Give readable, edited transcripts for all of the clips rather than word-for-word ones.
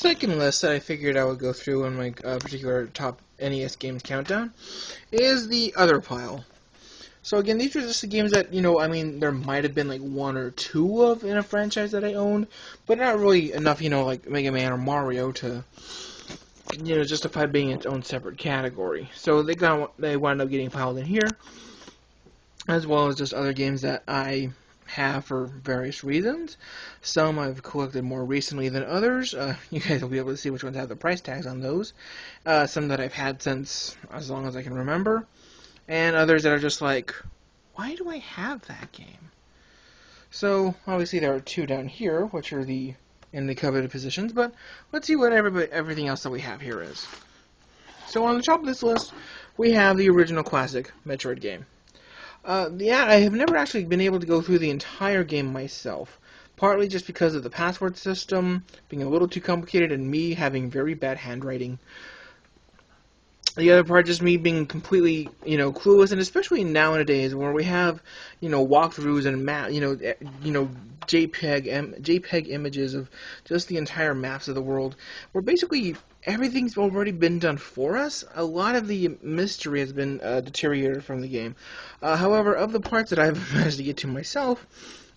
second list that I figured I would go through on my particular top NES games countdown is the other pile. So again, these are just the games that, I mean, there might have been like one or two of in a franchise that I owned, but not really enough, like Mega Man or Mario to, justify being its own separate category. So they wound up getting piled in here, as well as just other games that I have for various reasons. Some I've collected more recently than others. You guys will be able to see which ones have the price tags on those. Some that I've had since as long as I can remember. And others that are just like, why do I have that game? So, obviously there are two down here, which are in the coveted positions, but let's see what everything else that we have here is. So on the top of this list, we have the original classic Metroid game. Yeah, I have never actually been able to go through the entire game myself, partly just because of the password system being a little too complicated and me having very bad handwriting. The other part just me being completely, clueless, and especially nowadays where we have, walkthroughs and JPEG images of just the entire maps of the world, where basically everything's already been done for us. A lot of the mystery has been deteriorated from the game. However, of the parts that I've managed to get to myself,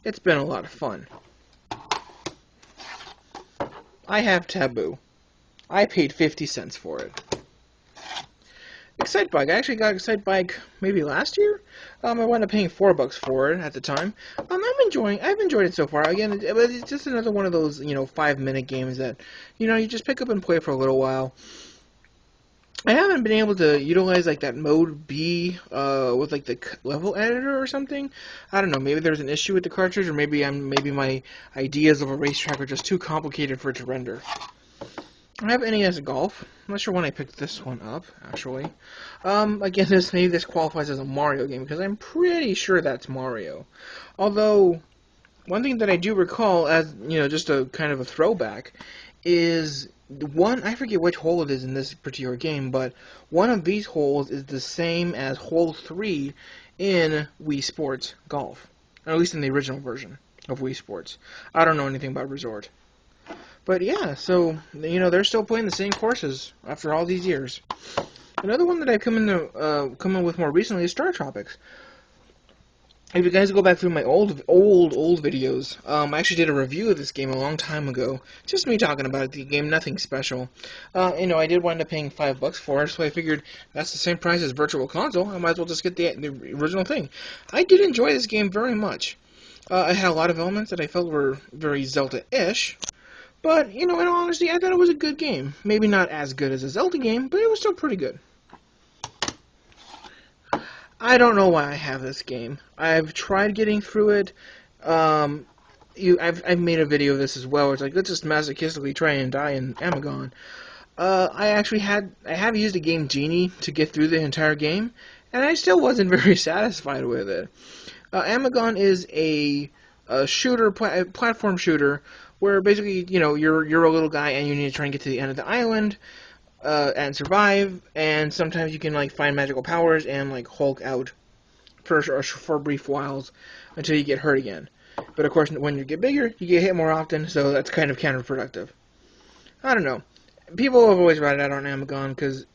it's been a lot of fun. I have Taboo. I paid 50 cents for it. Excitebike. I actually got Excitebike maybe last year. I wound up paying $4 for it at the time. I've enjoyed it so far. Again, it's just another one of those 5-minute games that you just pick up and play for a little while. I haven't been able to utilize like that mode B with like the level editor or something. I don't know. Maybe there's an issue with the cartridge, or maybe my ideas of a racetrack are just too complicated for it to render. I have NES Golf. I'm not sure when I picked this one up, actually. Again, maybe this qualifies as a Mario game, because I'm pretty sure that's Mario. Although, one thing that I do recall as, just a kind of a throwback, is I forget which hole it is in this particular game, but one of these holes is the same as hole 3 in Wii Sports Golf. Or at least in the original version of Wii Sports. I don't know anything about Resort. But yeah, so, they're still playing the same courses after all these years. Another one that I've come in with more recently is Star Tropics. If you guys go back through my old videos, I actually did a review of this game a long time ago. Just me talking about the game, nothing special. I did wind up paying $5 for it, so I figured that's the same price as Virtual Console. I might as well just get the original thing. I did enjoy this game very much. It had a lot of elements that I felt were very Zelda-ish. But, in all honesty, I thought it was a good game. Maybe not as good as a Zelda game, but it was still pretty good. I don't know why I have this game. I've tried getting through it. I've made a video of this as well. It's like, let's just masochistically try and die in Amagon. I have used a Game Genie to get through the entire game, and I still wasn't very satisfied with it. Amagon is a platform shooter, where basically, you're a little guy and you need to try and get to the end of the island and survive, and sometimes you can like find magical powers and like Hulk out for brief whiles until you get hurt again. But of course, when you get bigger, you get hit more often, so that's kind of counterproductive. I don't know. People have always ratted out on Amagon because,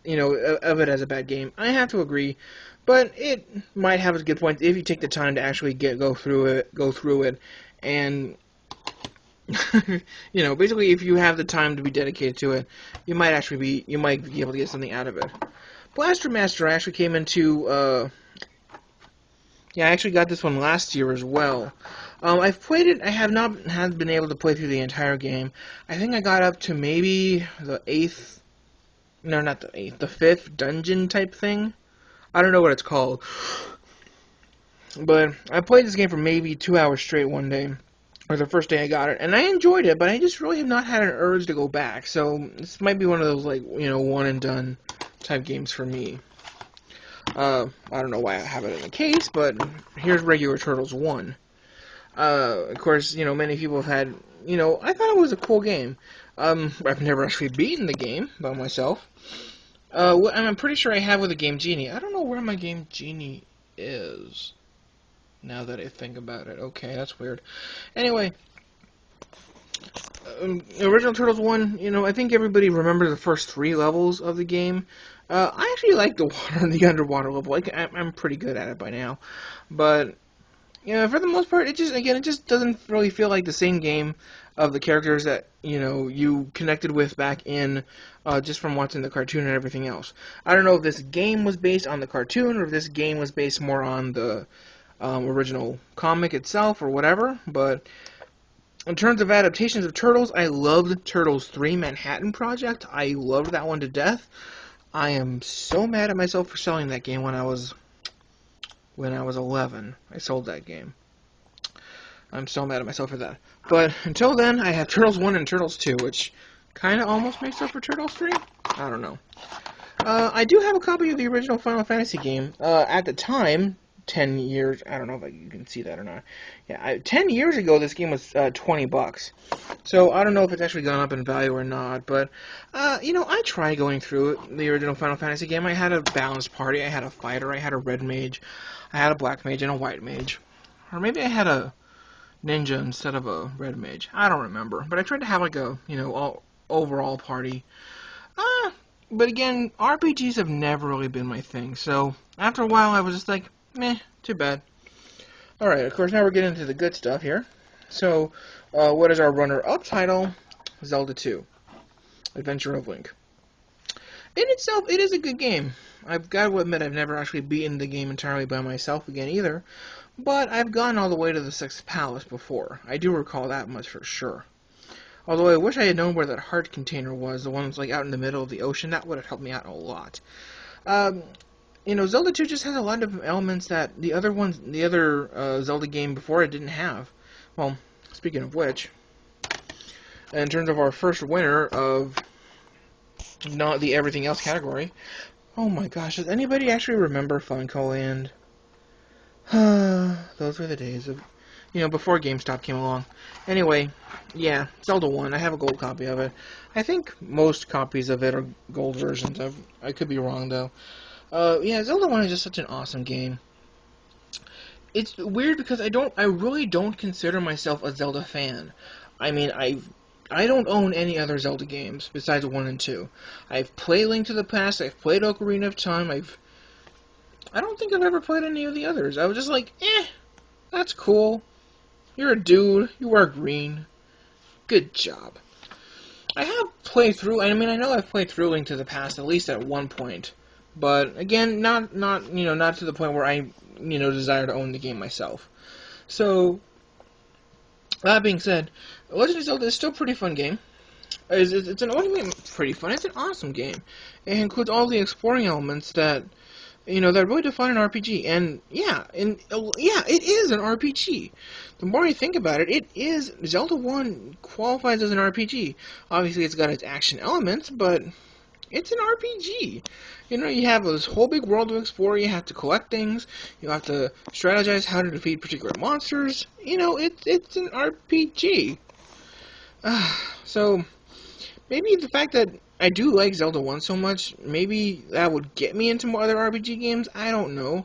of it as a bad game. I have to agree, but it might have its good points if you take the time to actually go through it, and basically, if you have the time to be dedicated to it, you might be able to get something out of it. Blaster Master I actually came into, I actually got this one last year as well. I've played it. I have not been able to play through the entire game. I think I got up to maybe the 5th dungeon type thing. I don't know what it's called. But I played this game for maybe 2 hours straight one day. Or the first day I got it, and I enjoyed it, but I just really have not had an urge to go back, so this might be one of those, one and done type games for me. I don't know why I have it in the case, but here's Regular Turtles 1. Of course, many people have had, I thought it was a cool game. I've never actually beaten the game by myself. I'm pretty sure I have with a Game Genie. I don't know where my Game Genie is, now that I think about it. Okay, that's weird. Anyway, Original Turtles 1, I think everybody remembers the first 3 levels of the game. I actually like the underwater level. I'm pretty good at it by now. But, for the most part, it just doesn't really feel like the same game of the characters that, you connected with back in, just from watching the cartoon and everything else. I don't know if this game was based on the cartoon or if this game was based more on the original comic itself or whatever, but in terms of adaptations of Turtles, I loved Turtles 3 Manhattan Project. I loved that one to death. I am so mad at myself for selling that game when I was 11. I sold that game. I'm so mad at myself for that. But until then, I have Turtles 1 and Turtles 2, which kind of almost makes up for Turtles 3. I don't know. I do have a copy of the original Final Fantasy game. At the time, 10 years, I don't know if you can see that or not. Yeah, 10 years ago, this game was $20. So I don't know if it's actually gone up in value or not, but, I tried going through the original Final Fantasy game. I had a balanced party, I had a fighter, I had a red mage, I had a black mage, and a white mage. Or maybe I had a ninja instead of a red mage. I don't remember, but I tried to have like a, overall party. But again, RPGs have never really been my thing, so after a while I was just like, meh, too bad. Alright, of course, now we're getting into the good stuff here. So, what is our runner-up title? Zelda 2, Adventure of Link. In itself, it is a good game. I've got to admit, I've never actually beaten the game entirely by myself again either, but I've gone all the way to the 6th Palace before. I do recall that much for sure. Although I wish I had known where that heart container was, the one that's like out in the middle of the ocean. That would have helped me out a lot. Zelda 2 just has a lot of elements that the other Zelda game before it didn't have. Well, speaking of which, in terms of our first winner of not the everything else category, oh my gosh, does anybody actually remember Funko Land? Those were the days of, before GameStop came along. Anyway, yeah, Zelda 1. I have a gold copy of it. I think most copies of it are gold versions. I could be wrong, though. Yeah, Zelda 1 is just such an awesome game. It's weird because I really don't consider myself a Zelda fan. I mean, I don't own any other Zelda games besides 1 and 2. I've played Link to the Past, I've played Ocarina of Time, I don't think I've ever played any of the others. I was just like, that's cool. You're a dude, you wear green. Good job. I have played through, I know I've played through Link to the Past at least at one point. But again, not to the point where I, desire to own the game myself. So, that being said, Legend of Zelda is still a pretty fun game. Pretty fun. It's an awesome game. It includes all the exploring elements that, that really define an RPG. And yeah, it is an RPG. The more I think about it, Zelda 1 qualifies as an RPG. Obviously, it's got its action elements, but it's an RPG. You have this whole big world to explore. You have to collect things. You have to strategize how to defeat particular monsters. It's an RPG. So, maybe the fact that I do like Zelda 1 so much, maybe that would get me into more other RPG games. I don't know.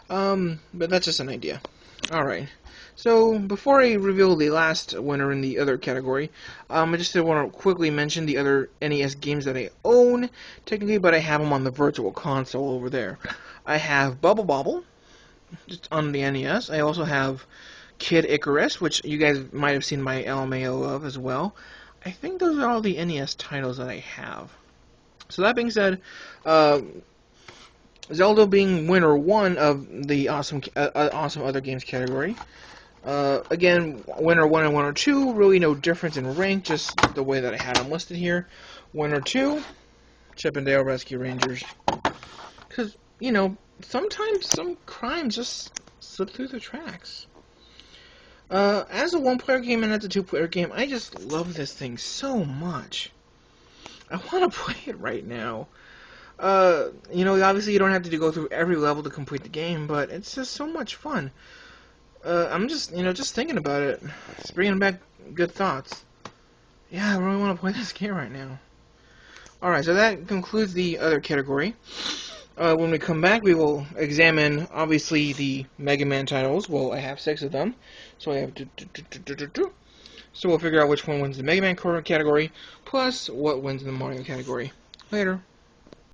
But that's just an idea. Alright. So, before I reveal the last winner in the other category, I just want to quickly mention the other NES games that I own, technically, but I have them on the Virtual Console over there. I have Bubble Bobble, just on the NES. I also have Kid Icarus, which you guys might have seen my LMAO of as well. I think those are all the NES titles that I have. So that being said, Zelda being winner 1 of the awesome other games category. Again, winner 1 and winner 2, really no difference in rank, just the way that I had them listed here. Winner 2, Chip and Dale Rescue Rangers. Because, sometimes some crimes just slip through the tracks. As a one-player game and as a two-player game, I just love this thing so much. I want to play it right now. Obviously you don't have to go through every level to complete the game, but it's just so much fun. I'm just thinking about it. It's bringing back good thoughts. Yeah, I really want to play this game right now. Alright, so that concludes the other category. When we come back, we will examine, obviously, the Mega Man titles. Well, I have 6 of them. So I have So we'll figure out which one wins the Mega Man category, plus what wins in the Mario category. Later.